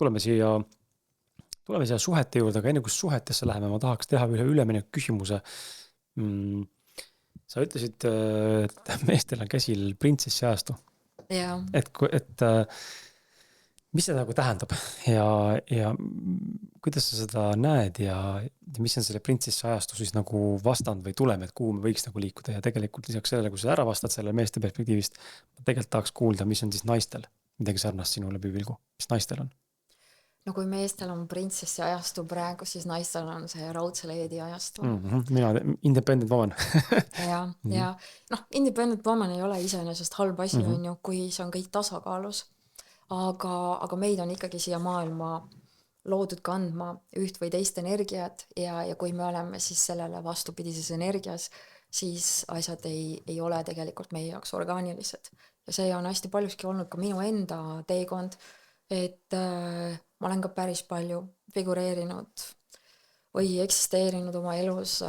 tuleme siia suhete juurde, aga enne kui suhetesse läheme, ma tahaks teha üle ülemineku küsimuse. Sa ütlesid, et meestel on käsil printsessi ajastu. Ja. Et mis see nagu tähendab ja kuidas sa seda näed ja mis on selle printsessi ajastu siis nagu vastand või tulem, et kuhu me võiks nagu liikuda ja tegelikult lisaks sellele, kui sa ära vastad selle meeste perspektiivist, ma tegelikult tahaks kuulda, mis on siis naistel midagi sarnast sinu läbi pilgu, mis naistel on? No kui meestel on printsessi ajastu praegu, siis naistel on see raudse leedi ajastu. Mina independent woman. ja independent woman ei ole iseenesest halb asi, on ju, kui see on kõik tasakaalus. Aga meid on ikkagi siia maailma loodud kandma üht või teist energiat ja kui me oleme siis sellele vastupidises energias, siis asjad ei ole tegelikult meie jaoks orgaanilised. Ja see on hästi paljuski olnud ka minu enda teekond, et ma olen ka päris palju figureerinud või eksisteerinud oma elus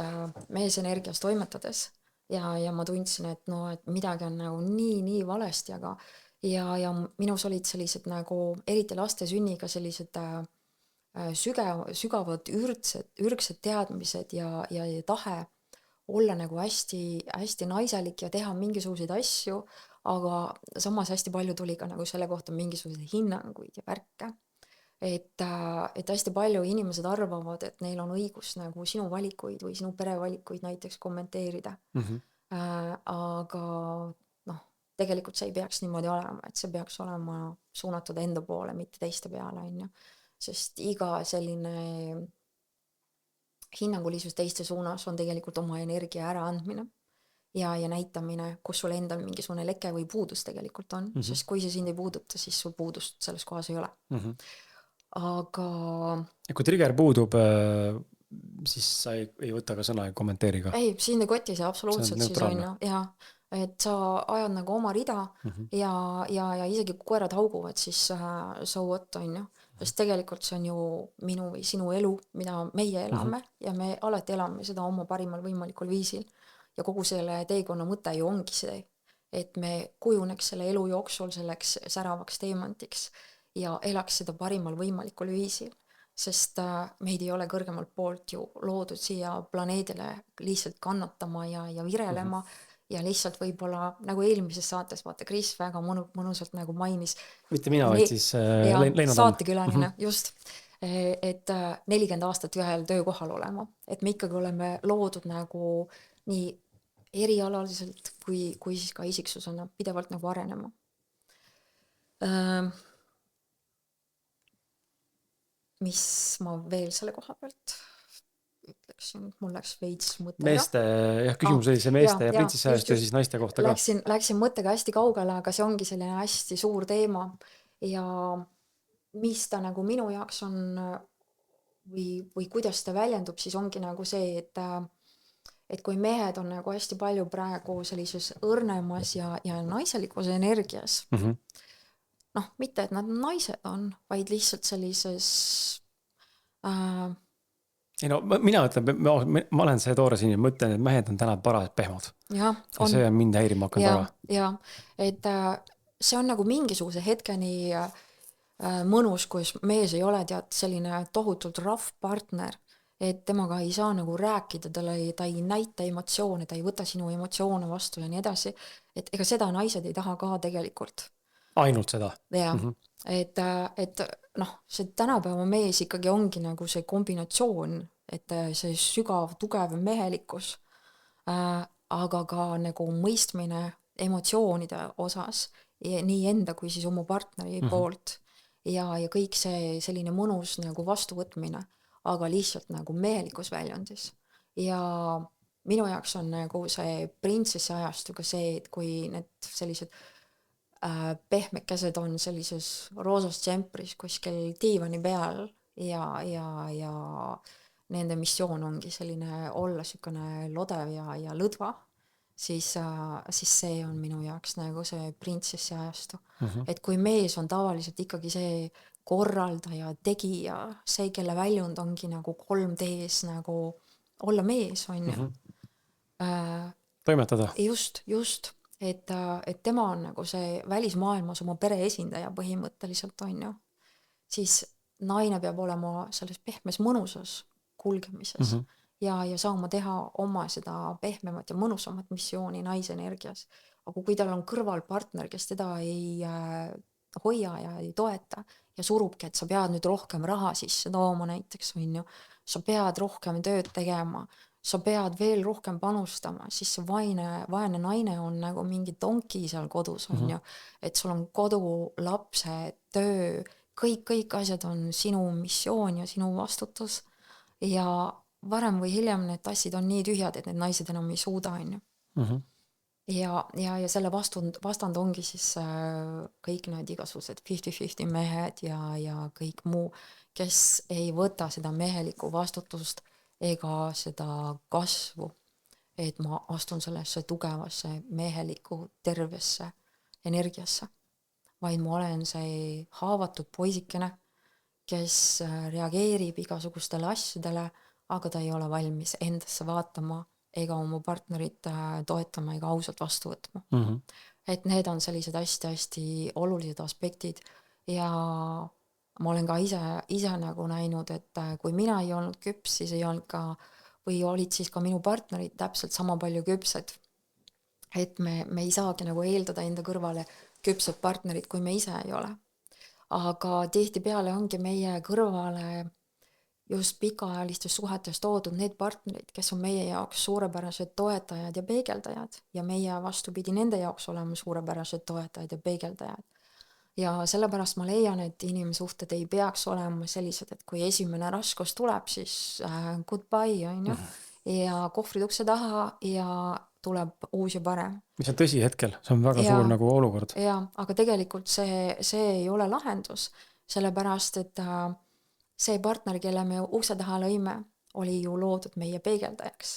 meesenergias toimetades ja ma tundsin, et midagi on nagu nii valesti, aga ja minus olid sellised nagu eriti laste sünniga sellised sügavad ürgsed teadmised ja tahe olla nagu hästi naiselik ja teha mingisuguseid asju, aga samas hästi palju tuli ka nagu selle kohta mingisuguseid hinnanguid ja värke. Et hästi palju inimesed arvavad, et neil on õigus nagu sinu valikuid või sinu pere valikuid näiteks kommenteerida. Aga tegelikult see ei peaks niimoodi olema, et see peaks olema suunatud enda poole, mitte teiste peale, on ju. Sest iga selline hinnangulisus teiste suunas on tegelikult oma energia äraandmine ja näitamine, kus sul endal mingisugune leke või puudus tegelikult on, sest kui see sind ei puuduta, siis sul puudust selles kohas ei ole. Aga kui trigger puudub, siis sa ei võta ka sõna ja kommenteeri ka? Ei, sind ei koti see absoluutselt siis on ju, ja et sa ajad nagu oma rida ja isegi kui koerad hauguvad, siis so what on ju, sest tegelikult see on ju minu või sinu elu, mida meie elame ja me alati elame seda oma parimal võimalikul viisil ja kogu selle teekonna mõte ju ongi see, et me kujuneks selle elu jooksul selleks säravaks teemantiks ja elaks seda parimal võimalikul viisil, sest meid ei ole kõrgemalt poolt ju loodud siia planeedile lihtsalt kannatama ja virelema ja lihtsalt võib-olla nagu eelmises saates, vaata Kris väga mõnusalt nagu mainis. Mitte mina, vaid siis Leino saatekülaline, just. Et 40 aastat ühel töökohal olema, et me ikkagi oleme loodud nagu nii erialaliselt kui siis ka isiksusena pidevalt nagu arenema. Mis ma veel selle koha pealt ütleksin, mul läks veits mõttega. Meeste, küsimus oli see meeste ja printsessi ajast ja siis naiste kohta ka. Läksin mõttega hästi kaugele, aga see ongi selline hästi suur teema ja mis ta nagu minu jaoks on või kuidas ta väljendub, siis ongi nagu see, et kui mehed on nagu hästi palju praegu sellises õrnemas ja naiselikus energias, mitte et nad naised on, vaid lihtsalt sellises mina ütlen, ma olen see toores inimene, ma ütlen, et mehed on täna parajalt pehmod. Ja see on mind häirima hakanud väga. Ja, et see on nagu mingisuguse hetkeni mõnus, kus mees ei ole selline tohutult rough partner, et temaga ei saa nagu rääkida, ta ei näita emotsioone, ta ei võta sinu emotsioone vastu ja nii edasi, et ega seda naised ei taha ka tegelikult. Ainult seda? Ja, et see tänapäeva mees ikkagi ongi nagu see kombinatsioon, et see sügav, tugev mehelikkus, aga ka nagu mõistmine emotsioonide osas, nii enda kui siis oma partneri poolt ja kõik see selline mõnus nagu vastuvõtmine, aga lihtsalt nagu mehelikus väljundis. Ja minu jaoks on nagu see printsessi ajastuga see, et kui need sellised pehmekesed on sellises roosas džempris kuskil diivani peal ja nende missioon ongi selline olla sükene lodev ja lõdva, siis see on minu jaoks nagu see printsessi ajastu. Et kui mees on tavaliselt ikkagi see korraldaja, tegija, see, kelle väljund ongi nagu 3Ds nagu olla mees, on ju. Toimetada. Just. Et tema on nagu see välismaailmas oma pere esindaja põhimõtteliselt, on ju. Siis naine peab olema selles pehmes mõnusas kulgemises ja saama teha oma seda pehmemat ja mõnusamat missiooni naise energias. Aga kui tal on kõrval partner, kes teda ei hoia ja ei toeta ja surubki, et sa pead nüüd rohkem raha sisse tooma näiteks, on ju, sa pead rohkem tööd tegema, sa pead veel rohkem panustama, siis see vaene naine on nagu mingi donki seal kodus, on ju, et sul on kodu, lapsed, töö, kõik asjad on sinu missioon ja sinu vastutus ja varem või hiljem need tassid on nii tühjad, et need naised enam ei suuda, on ju. Ja selle vastand ongi siis kõik need igasugused 50-50 mehed ja kõik muu, kes ei võta seda mehelikku vastutust ega seda kasvu, et ma astun sellesse tugevasse mehelikku tervesse energiasse, vaid ma olen see haavatud poisikene, kes reageerib igasugustele asjadele, aga ta ei ole valmis endasse vaatama ega oma partnerit toetama ega ausalt vastu võtma. Et need on sellised hästi-hästi olulised aspektid ja ma olen ka ise nagu näinud, et kui mina ei olnud küps, siis ei olnud ka, või olid siis ka minu partnerid täpselt sama palju küpsed. Et me ei saagi nagu eeldada enda kõrvale küpsed partnerid, kui me ise ei ole. Aga tihtipeale ongi meie kõrvale just pikaajalistes suhetes toodud need partnerid, kes on meie jaoks suurepärased toetajad ja peegeldajad ja meie vastupidi nende jaoks oleme suurepärased toetajad ja peegeldajad. Ja sellepärast ma leian, et inimsuhted ei peaks olema sellised, et kui esimene raskus tuleb, siis goodbye, on ju, ja kohvrid ukse taha ja tuleb uus ja parem. Mis on tõsi hetkel, see on väga suur nagu olukord. Ja, aga tegelikult see ei ole lahendus, sellepärast, et see partner, kelle me ukse taha lõime, oli ju loodud meie peegeldajaks.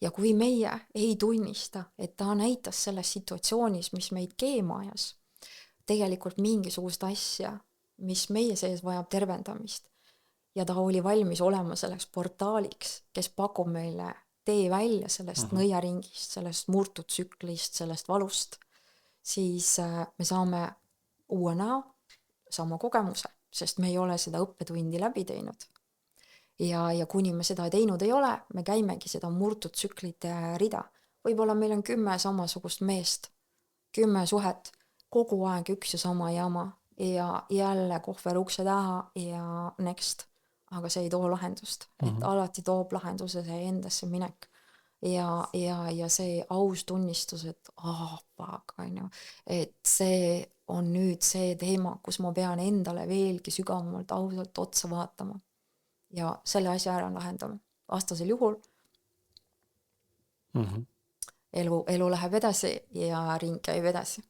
Ja kui meie ei tunnista, et ta näitas selles situatsioonis, mis meid keema ajas, tegelikult mingisugust asja, mis meie sees vajab tervendamist ja ta oli valmis olema selleks portaaliks, kes pakub meile tee välja sellest nõiaringist, sellest murtud tsüklist, sellest valust, siis me saame uue näo, sama kogemuse, sest me ei ole seda õppetundi läbi teinud. Ja kuni me seda teinud ei ole, me käimegi seda murtud tsüklite rida. Võib-olla meil on 10 samasugust meest, 10 suhet, kogu aeg üks ja sama jama ja jälle kohver ukse taha ja next. Aga see ei too lahendust. Et alati toob lahenduse see endasse minek. Ja see aus tunnistus, et fuck, on ju, et see on nüüd see teema, kus ma pean endale veelgi sügavamalt ausalt otsa vaatama. Ja selle asja ära lahendama. Vastasel juhul elu läheb edasi ja ring käib edasi.